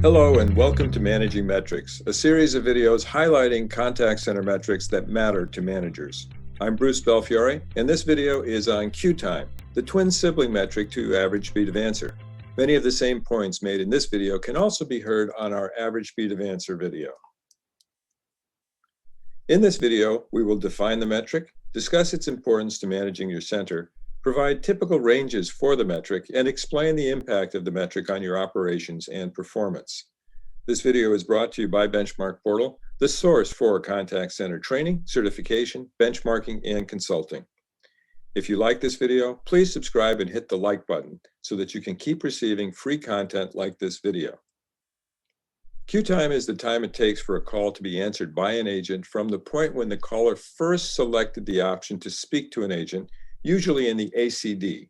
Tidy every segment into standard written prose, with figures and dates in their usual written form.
Hello and welcome to Managing Metrics, a series of videos highlighting contact center metrics that matter to managers. I'm Bruce Belfiore, and this video is on queue time, the twin sibling metric to average speed of answer. Many of the same points made in this video can also be heard on our average speed of answer video. In this video, we will define the metric, discuss its importance to managing your center, provide typical ranges for the metric, and explain the impact of the metric on your operations and performance. This video is brought to you by BenchmarkPortal, the source for contact center training, certification, benchmarking, and consulting. If you like this video, please subscribe and hit the like button so that you can keep receiving free content like this video. Queue time is the time it takes for a call to be answered by an agent from the point when the caller first selected the option to speak to an agent, usually in the ACD,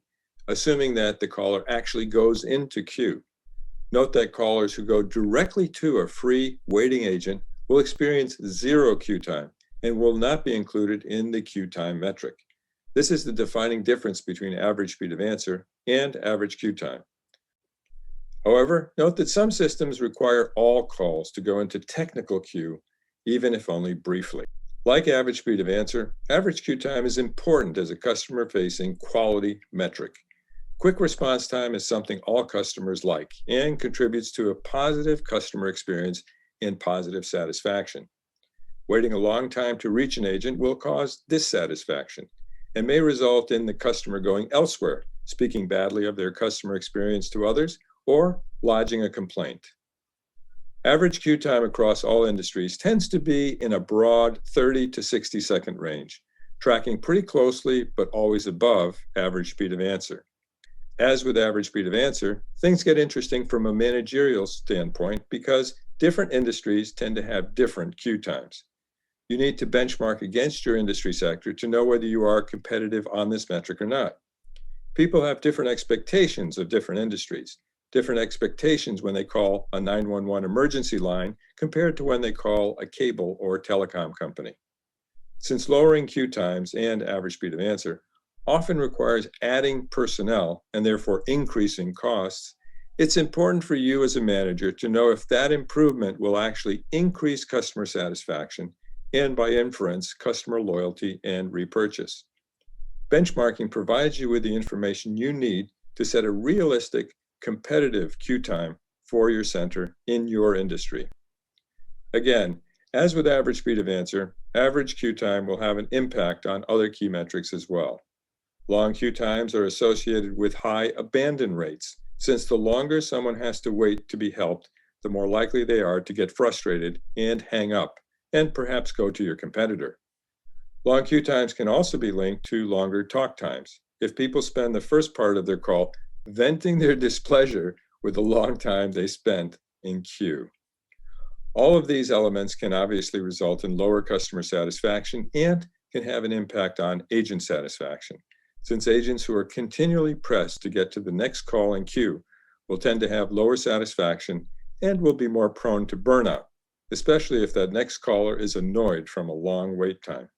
assuming that the caller actually goes into queue. Note that callers who go directly to a free waiting agent will experience zero queue time and will not be included in the queue time metric. This is the defining difference between average speed of answer and average queue time. However, note that some systems require all calls to go into technical queue, even if only briefly. Like average speed of answer, average queue time is important as a customer-facing quality metric. Quick response time is something all customers like and contributes to a positive customer experience and positive satisfaction. Waiting a long time to reach an agent will cause dissatisfaction and may result in the customer going elsewhere, speaking badly of their customer experience to others, or lodging a complaint. Average queue time across all industries tends to be in a broad 30 to 60 second range, tracking pretty closely but always above average speed of answer. As with average speed of answer, things get interesting from a managerial standpoint because different industries tend to have different queue times. You need to benchmark against your industry sector to know whether you are competitive on this metric or not. People have different expectations of different industries. Different expectations when they call a 911 emergency line compared to when they call a cable or telecom company. Since lowering queue times and average speed of answer often requires adding personnel and therefore increasing costs, it's important for you as a manager to know if that improvement will actually increase customer satisfaction and, by inference, customer loyalty and repurchase. Benchmarking provides you with the information you need to set a realistic competitive queue time for your center in your industry. Again, as with average speed of answer, average queue time will have an impact on other key metrics as well. Long queue times are associated with high abandon rates, since the longer someone has to wait to be helped, the more likely they are to get frustrated and hang up, and perhaps go to your competitor. Long queue times can also be linked to longer talk times. If people spend the first part of their call venting their displeasure with the long time they spent in queue. All of these elements can obviously result in lower customer satisfaction and can have an impact on agent satisfaction, since agents who are continually pressed to get to the next call in queue will tend to have lower satisfaction and will be more prone to burnout, especially if that next caller is annoyed from a long wait time.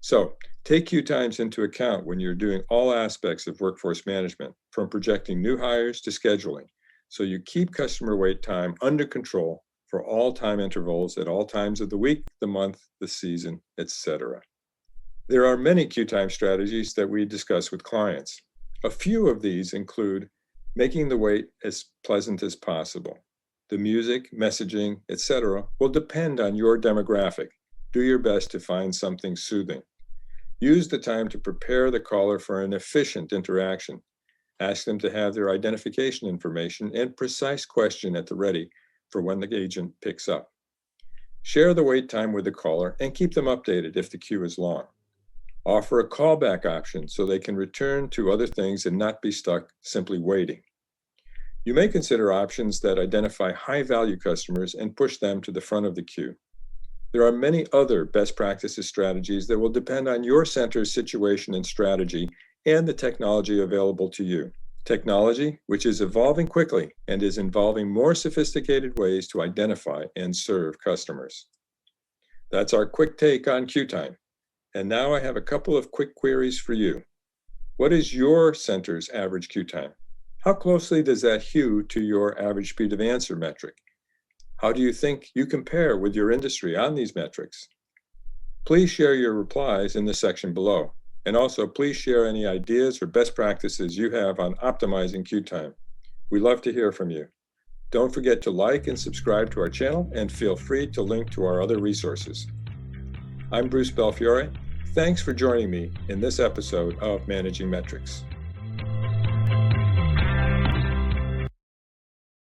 So, take queue times into account when you're doing all aspects of workforce management, from projecting new hires to scheduling, so you keep customer wait time under control for all time intervals at all times of the week, the month, the season, etc. There are many queue time strategies that we discuss with clients. A few of these include making the wait as pleasant as possible. The music, messaging, etc. will depend on your demographic. Do your best to find something soothing. Use the time to prepare the caller for an efficient interaction. Ask them to have their identification information and precise question at the ready for when the agent picks up. Share the wait time with the caller and keep them updated if the queue is long. Offer a callback option so they can return to other things and not be stuck simply waiting. You may consider options that identify high-value customers and push them to the front of the queue. There are many other best practices strategies that will depend on your center's situation and strategy and the technology available to you. Technology which is evolving quickly and is involving more sophisticated ways to identify and serve customers. That's our quick take on queue time. And now I have a couple of quick queries for you. What is your center's average queue time? How closely does that hew to your average speed of answer metric? How do you think you compare with your industry on these metrics? Please share your replies in the section below. And also, please share any ideas or best practices you have on optimizing queue time. We love to hear from you. Don't forget to like and subscribe to our channel, and feel free to link to our other resources. I'm Bruce Belfiore. Thanks for joining me in this episode of Managing Metrics.